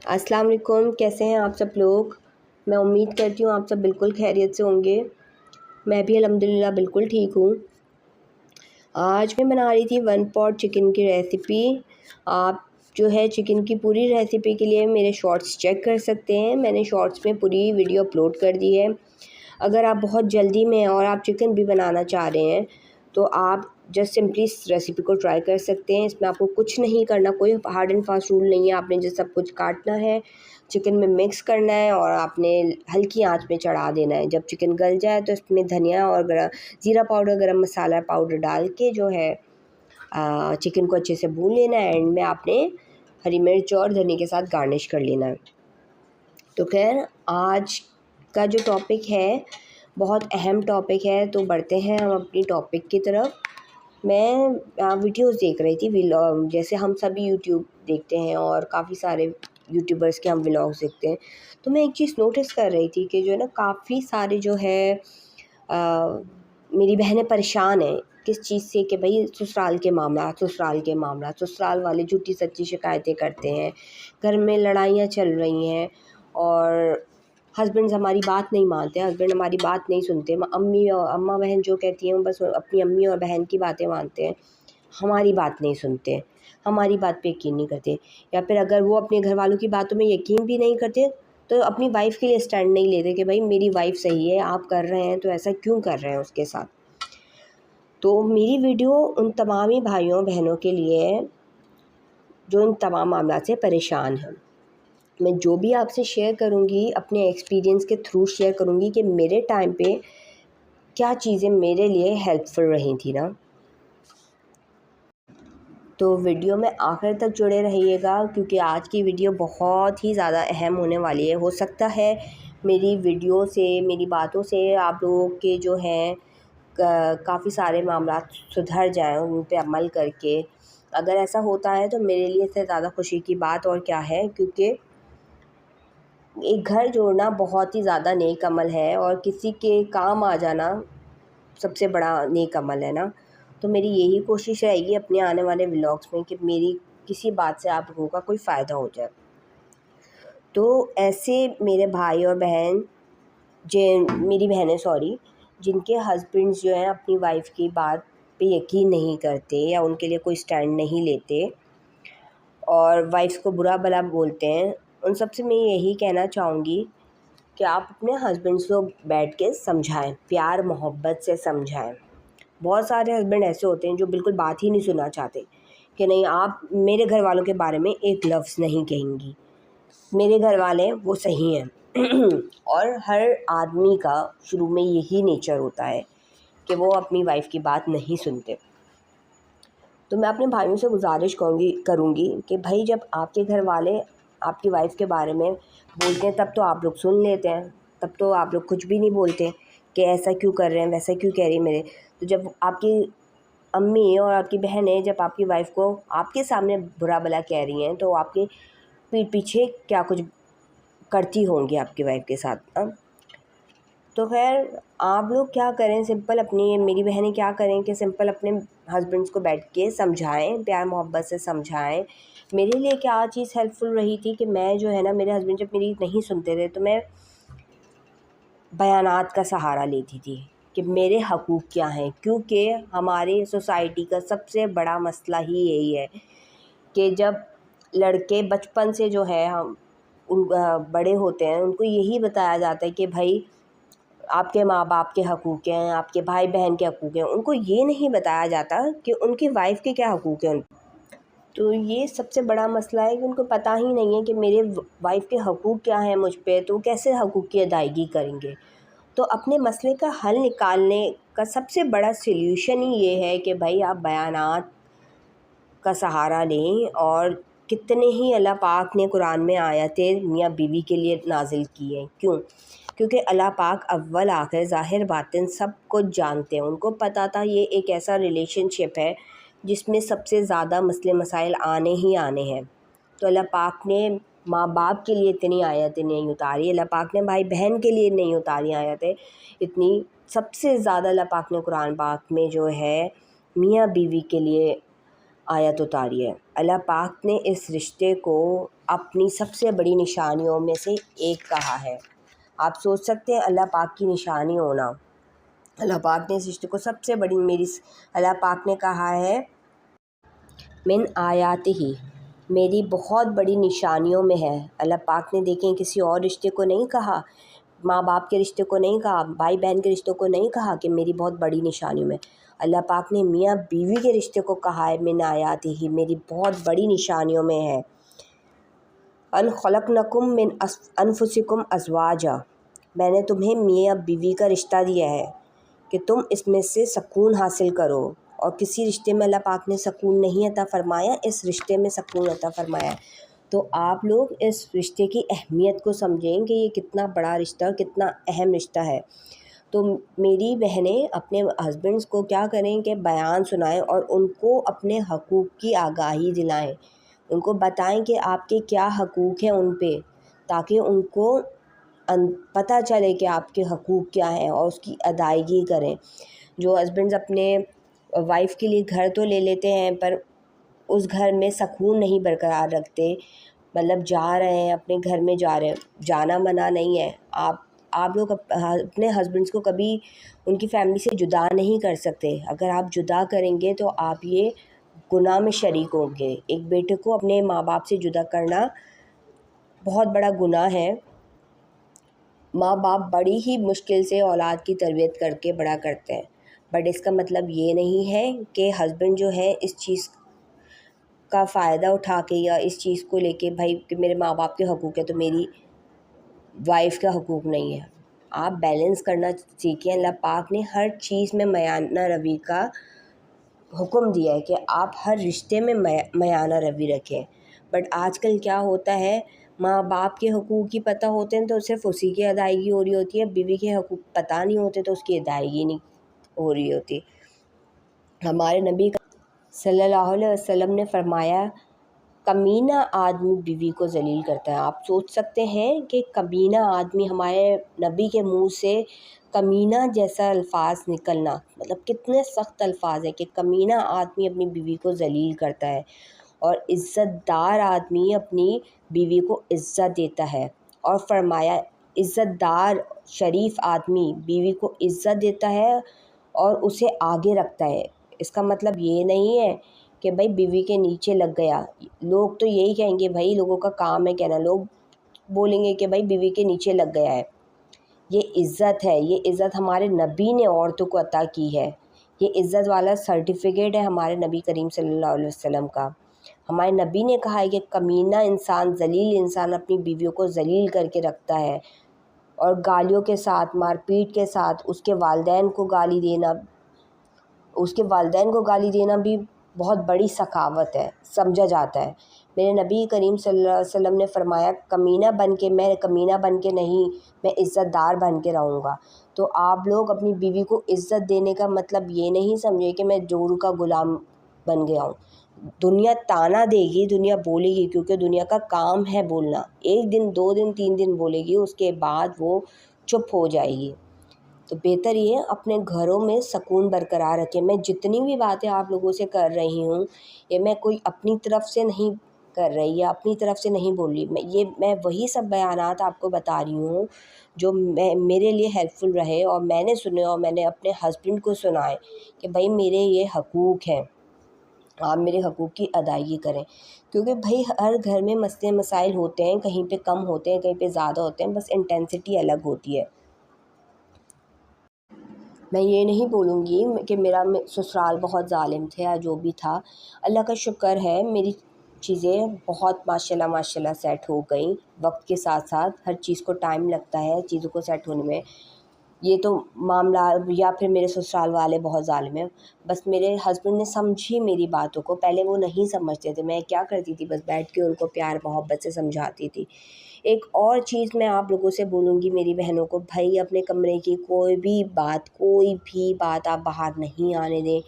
अस्सलाम वालेकुम। कैसे हैं आप सब लोग। मैं उम्मीद करती हूँ आप सब बिल्कुल खैरियत से होंगे। मैं भी अल्हम्दुलिल्लाह बिल्कुल ठीक हूँ। आज मैं बना रही थी 1 पॉट चिकन की रेसिपी। आप जो है चिकन की पूरी रेसिपी के लिए मेरे शॉर्ट्स चेक कर सकते हैं। मैंने शॉर्ट्स में पूरी वीडियो अपलोड कर दी है। अगर आप बहुत जल्दी में और आप चिकन भी बनाना चाह रहे हैं तो आप जस्ट सिंपली इस रेसिपी को ट्राई कर सकते हैं। इसमें आपको कुछ नहीं करना, कोई हार्ड एंड फास्ट रूल नहीं है। आपने जो सब कुछ काटना है, चिकन में मिक्स करना है और आपने हल्की आंच में चढ़ा देना है। जब चिकन गल जाए तो इसमें धनिया और ज़ीरा पाउडर, गरम मसाला पाउडर डाल के जो है चिकन को अच्छे से भून लेना है। एंड में आपने हरी मिर्च और धनिया के साथ गार्निश कर लेना है। तो खैर आज का जो टॉपिक है बहुत अहम टॉपिक है, तो बढ़ते हैं हम अपनी टॉपिक की तरफ। मैं वीडियोस देख रही थी, जैसे हम सभी यूट्यूब देखते हैं और काफ़ी सारे यूट्यूबर्स के हम व्लॉग्स देखते हैं। तो मैं एक चीज़ नोटिस कर रही थी कि जो है ना काफ़ी सारे जो है मेरी बहनें परेशान हैं किस चीज़ से कि भाई ससुराल के मामला, ससुराल वाले झूठी सच्ची शिकायतें करते हैं, घर में लड़ाइयाँ चल रही हैं और हस्बैंड्स हमारी बात नहीं मानते, हस्बैंड हमारी बात नहीं सुनते। अम्मी और अम्मा बहन जो कहती हैं वो बस अपनी अम्मी और बहन की बातें मानते हैं, हमारी बात नहीं सुनते, हमारी बात पे यकीन नहीं करते। या फिर अगर वो अपने घर वालों की बातों में यकीन भी नहीं करते तो अपनी वाइफ़ के लिए स्टैंड नहीं लेते कि भाई मेरी वाइफ़ सही है, आप कर रहे हैं तो ऐसा क्यों कर रहे हैं उसके साथ। तो मेरी वीडियो उन तमाम ही भाइयों बहनों के लिए है जो इन तमाम मामला से परेशान हैं। मैं जो भी आपसे शेयर करूँगी अपने एक्सपीरियंस के थ्रू शेयर करूँगी कि मेरे टाइम पे क्या चीज़ें मेरे लिए हेल्पफुल रही थी ना। तो वीडियो में आखिर तक जुड़े रहिएगा क्योंकि आज की वीडियो बहुत ही ज़्यादा अहम होने वाली है। हो सकता है मेरी वीडियो से, मेरी बातों से आप लोगों के जो हैं काफ़ी सारे मामला सुधर जाएँ उन पे अमल करके। अगर ऐसा होता है तो मेरे लिए इससे ज़्यादा खुशी की बात और क्या है, क्योंकि एक घर जोड़ना बहुत ही ज़्यादा नेक अमल है और किसी के काम आ जाना सबसे बड़ा नेक अमल है ना। तो मेरी यही कोशिश रहेगी अपने आने वाले व्लॉग्स में कि मेरी किसी बात से आप लोगों का कोई फ़ायदा हो जाए। तो ऐसे मेरे भाई और बहन मेरी बहनें जिनके हस्बैंड्स जो हैं अपनी वाइफ़ की बात पे यकीन नहीं करते या उनके लिए कोई स्टैंड नहीं लेते और वाइफ़ को बुरा भला बोलते हैं, उन सब से मैं यही कहना चाहूँगी कि आप अपने हस्बैंड्स को बैठ के समझाएं, प्यार मोहब्बत से समझाएं। बहुत सारे हस्बैंड ऐसे होते हैं जो बिल्कुल बात ही नहीं सुनना चाहते कि नहीं आप मेरे घर वालों के बारे में एक लफ्ज़ नहीं कहेंगी, मेरे घर वाले वो सही हैं। और हर आदमी का शुरू में यही नेचर होता है कि वो अपनी वाइफ़ की बात नहीं सुनते। तो मैं अपने भाइयों से गुजारिश करूँगी कि भाई जब आपके घर वाले आपकी वाइफ़ के बारे में बोलते हैं तब तो आप लोग सुन लेते हैं, तब तो आप लोग कुछ भी नहीं बोलते कि ऐसा क्यों कर रहे हैं, वैसा क्यों कह रही है मेरे। तो जब आपकी अम्मी और आपकी बहनें जब आपकी वाइफ़ को आपके सामने बुरा भला कह रही हैं तो आपकी पीठ पीछे क्या कुछ करती होंगी आपकी वाइफ़ के साथ ना। तो खैर आप लोग क्या करें, सिंपल अपनी मेरी बहनें क्या करें कि सिंपल अपने हस्बैंड्स को बैठ के समझाएं, प्यार मोहब्बत से समझाएं। मेरे लिए क्या चीज़ हेल्पफुल रही थी कि मैं जो है ना मेरे हस्बैंड जब मेरी नहीं सुनते थे तो मैं बयानात का सहारा लेती थी कि मेरे हकूक़ क्या हैं, क्योंकि हमारे सोसाइटी का सबसे बड़ा मसला ही यही है कि जब लड़के बचपन से जो है हम बड़े होते हैं उनको यही बताया जाता है कि भाई आपके माँ बाप के हकूक़ हैं, आपके भाई बहन के हकूक़ हैं। उनको ये नहीं बताया जाता कि उनकी वाइफ़ के क्या हकूक़ हैं। तो ये सबसे बड़ा मसला है कि उनको पता ही नहीं है कि मेरे वाइफ़ के हकूक़ क्या हैं मुझ पे, तो कैसे हकूक़ की अदायगी करेंगे। तो अपने मसले का हल निकालने का सबसे बड़ा सॉल्यूशन ही ये है कि भाई आप बयानात का सहारा लें। और कितने ही अल्लाह पाक ने कुरान में आयतें मियाँ बीवी के लिए नाजिल की हैं। क्यों? क्योंकि अल्लाह पाक अव्वल आखिर ज़ाहिर बातिन सब कुछ जानते हैं। उनको पता था ये एक ऐसा रिलेशनशिप है जिसमें सबसे ज़्यादा मसले मसाइल आने ही आने हैं। तो अल्लाह पाक ने माँ बाप के लिए इतनी आयतें नहीं उतारी, अल्लाह पाक ने भाई बहन के लिए नहीं उतारी आयतें इतनी। सबसे ज़्यादा अल्लाह पाक ने कुरान पाक में जो है मियाँ बीवी के लिए آیت اتاری ہے۔ اللہ پاک نے اس رشتے کو اپنی سب سے بڑی نشانیوں میں سے ایک کہا ہے۔ آپ سوچ سکتے ہیں اللہ پاک کی نشانی ہونا، اللہ پاک نے اس رشتے کو سب سے بڑی اللہ پاک نے کہا ہے من آیاتہ، میری بہت بڑی نشانیوں میں ہے۔ اللہ پاک نے دیکھیں کسی اور رشتے کو نہیں کہا، ماں باپ کے رشتے کو نہیں کہا، بھائی بہن کے رشتوں کو نہیں کہا کہ میری بہت بڑی نشانیوں میں، اللہ پاک نے میاں بیوی کے رشتے کو کہا ہے من آیاتہ، میری بہت بڑی نشانیوں میں ہے۔ ان خلقنکم من انفسکم ازواجا، میں نے تمہیں میاں بیوی کا رشتہ دیا ہے کہ تم اس میں سے سکون حاصل کرو، اور کسی رشتے میں اللہ پاک نے سکون نہیں عطا فرمایا، اس رشتے میں سکون عطا فرمایا۔ تو آپ لوگ اس رشتے کی اہمیت کو سمجھیں کہ یہ کتنا بڑا رشتہ، کتنا اہم رشتہ ہے۔ تو میری بہنیں اپنے ہسبینڈس کو کیا کریں کہ بیان سنائیں اور ان کو اپنے حقوق کی آگاہی دلائیں، ان کو بتائیں کہ آپ کے کیا حقوق ہیں ان پہ، تاکہ ان کو پتہ چلے کہ آپ کے حقوق کیا ہیں اور اس کی ادائیگی کریں۔ جو ہسبینڈز اپنے وائف کے لیے گھر تو لے لیتے ہیں پر اس گھر میں سکون نہیں برقرار رکھتے، مطلب جا رہے ہیں اپنے گھر میں جا رہے ہیں، جانا منع نہیں ہے، آپ لوگ اپنے ہسبینڈس کو کبھی ان کی فیملی سے جدا نہیں کر سکتے۔ اگر آپ جدا کریں گے تو آپ یہ گناہ میں شریک ہوں گے۔ ایک بیٹے کو اپنے ماں باپ سے جدا کرنا بہت بڑا گناہ ہے۔ ماں باپ بڑی ہی مشکل سے اولاد کی تربیت کر کے بڑا کرتے ہیں، بٹ اس کا مطلب یہ نہیں ہے کہ ہسبینڈ جو ہے اس چیز کا فائدہ اٹھا کے یا اس چیز کو لے کے بھائی کہ میرے ماں باپ کے حقوق ہے تو میری وائف کا حقوق نہیں ہے۔ آپ بیلنس کرنا سیکھیں۔ اللہ پاک نے ہر چیز میں میانہ روی کا حکم دیا ہے کہ آپ ہر رشتے میں میانہ روی رکھیں، بٹ آج کل کیا ہوتا ہے، ماں باپ کے حقوق ہی پتہ ہوتے ہیں تو صرف اسی کی ادائیگی ہو رہی ہوتی ہے، بیوی کے حقوق پتہ نہیں ہوتے تو اس کی ادائیگی نہیں ہو رہی ہوتی۔ ہمارے نبی صلی اللہ علیہ وسلم نے فرمایا کمینہ آدمی بیوی کو ذلیل کرتا ہے۔ آپ سوچ سکتے ہیں کہ کمینہ آدمی، ہمارے نبی کے منہ سے کمینہ جیسا الفاظ نکلنا مطلب کتنے سخت الفاظ ہیں کہ کمینہ آدمی اپنی بیوی کو ذلیل کرتا ہے، اور عزت دار آدمی اپنی بیوی کو عزت دیتا ہے، اور فرمایا عزت دار شریف آدمی بیوی کو عزت دیتا ہے اور اسے آگے رکھتا ہے۔ اس کا مطلب یہ نہیں ہے کہ بھائی بیوی کے نیچے لگ گیا، لوگ تو یہی کہیں گے، بھائی لوگوں کا کام ہے کہنا، لوگ بولیں گے کہ بھائی بیوی کے نیچے لگ گیا ہے۔ یہ عزت ہے، یہ عزت ہمارے نبی نے عورتوں کو عطا کی ہے، یہ عزت والا سرٹیفکیٹ ہے ہمارے نبی کریم صلی اللہ علیہ وسلم کا۔ ہمارے نبی نے کہا ہے کہ کمینہ انسان، ذلیل انسان اپنی بیویوں کو ذلیل کر کے رکھتا ہے، اور گالیوں کے ساتھ، مار پیٹ کے ساتھ اس کے والدین کو گالی دینا بھی بہت بڑی سخاوت ہے، سمجھا جاتا ہے۔ میرے نبی کریم صلی اللہ علیہ وسلم نے فرمایا کمینہ بن کے نہیں، میں عزت دار بن کے رہوں گا۔ تو آپ لوگ اپنی بیوی کو عزت دینے کا مطلب یہ نہیں سمجھے کہ میں جورو کا غلام بن گیا ہوں۔ دنیا تانا دے گی، دنیا بولے گی، کیونکہ دنیا کا کام ہے بولنا، 1 دن 2 دن 3 دن بولے گی، اس کے بعد وہ چپ ہو جائے گی۔ تو بہتر یہ ہے اپنے گھروں میں سکون برقرار رکھیں۔ میں جتنی بھی باتیں آپ لوگوں سے کر رہی ہوں، یہ میں کوئی اپنی طرف سے نہیں کر رہی یا اپنی طرف سے نہیں بول رہی، میں وہی سب بیانات آپ کو بتا رہی ہوں جو میرے لیے ہیلپ فل رہے، اور میں نے سنے اور میں نے اپنے ہسبینڈ کو سنائے کہ بھائی میرے یہ حقوق ہیں، آپ میرے حقوق کی ادائیگی کریں، کیونکہ بھائی ہر گھر میں مسئلے مسائل ہوتے ہیں، کہیں پہ کم ہوتے ہیں، کہیں پہ زیادہ ہوتے ہیں، بس انٹینسٹی الگ ہوتی ہے۔ میں یہ نہیں بولوں گی کہ میرا سسرال بہت ظالم تھے یا جو بھی تھا، اللہ کا شکر ہے میری چیزیں بہت ماشاءاللہ سیٹ ہو گئیں، وقت کے ساتھ ساتھ ہر چیز کو ٹائم لگتا ہے چیزوں کو سیٹ ہونے میں۔ یہ تو معاملہ یا پھر میرے سسرال والے بہت ظالم ہیں، بس میرے ہسبینڈ نے سمجھی میری باتوں کو، پہلے وہ نہیں سمجھتے تھے، میں کیا کرتی تھی بس بیٹھ کے ان کو پیار محبت سے سمجھاتی تھی۔ ایک اور چیز میں آپ لوگوں سے بولوں گی میری بہنوں کو، بھائی اپنے کمرے کی کوئی بھی بات آپ باہر نہیں آنے دیں،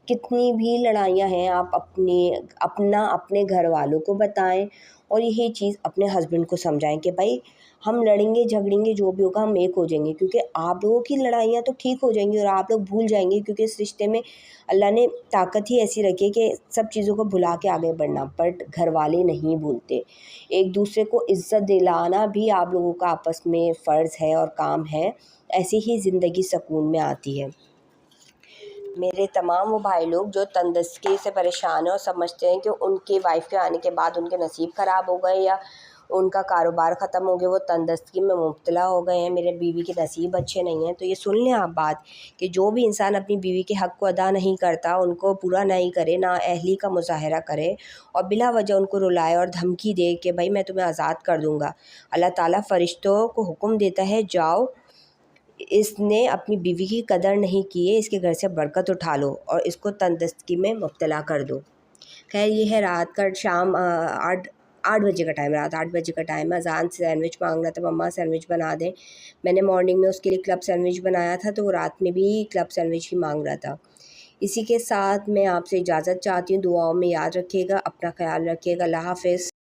کتنی بھی لڑائیاں ہیں آپ اپنے گھر والوں کو بتائیں، اور यही चीज़ अपने हस्बैंड को समझाएं कि भाई हम लड़ेंगे झगड़ेंगे जो भी होगा हम एक हो जाएंगे, क्योंकि आप लोगों की लड़ाइयाँ तो ठीक हो जाएंगी और आप लोग भूल जाएंगे, क्योंकि इस रिश्ते में अल्लाह ने ताकत ही ऐसी रखी है कि सब चीज़ों को भुला के आगे बढ़ना। बट घर वाले नहीं भूलते। एक दूसरे को इज़्ज़त दिलाना भी आप लोगों का आपस में फ़र्ज़ है और काम है, ऐसे ही ज़िंदगी सुकून में आती है। मेरे तमाम वो भाई लोग जो तंदुरुस्ती से परेशान हैं और समझते हैं कि उनकी वाइफ के आने के बाद उनके नसीब ख़राब हो गए या उनका कारोबार ख़त्म हो गया, वो तंदुरुस्ती में मुब्तला हो गए हैं, मेरे बीवी के नसीब अच्छे नहीं हैं, तो ये सुन लें आप बात कि जो भी इंसान अपनी बीवी के हक़ को अदा नहीं करता, उनको पूरा नहीं करे, ना अहली का मुज़ाहरा करे और बिला वजह उनको रुलाए और धमकी दे कि भाई मैं तुम्हें आज़ाद कर दूँगा। अल्लाह ताला फ़रिश्तों को हुक्म देता है, जाओ इसने अपनी बीवी की कदर नहीं की है, इसके घर से बरकत उठा लो और इसको तंदुरुस्ती में मुब्तला कर दो। खैर ये है रात का शाम 8 बजे का टाइम, रात 8 बजे का टाइम है। अज़ान से सैंडविच मांग रहा था, मम्मा सैंडविच बना दें। मैंने मॉर्निंग में उसके लिए क्लब सैंडविच बनाया था, तो वो रात में भी क्लब सैंडविच ही मांग रहा था। इसी के साथ मैं आपसे इजाज़त चाहती हूँ। दुआओं में याद रखिएगा, अपना ख्याल रखिएगा। अल्लाह हाफ़िज़।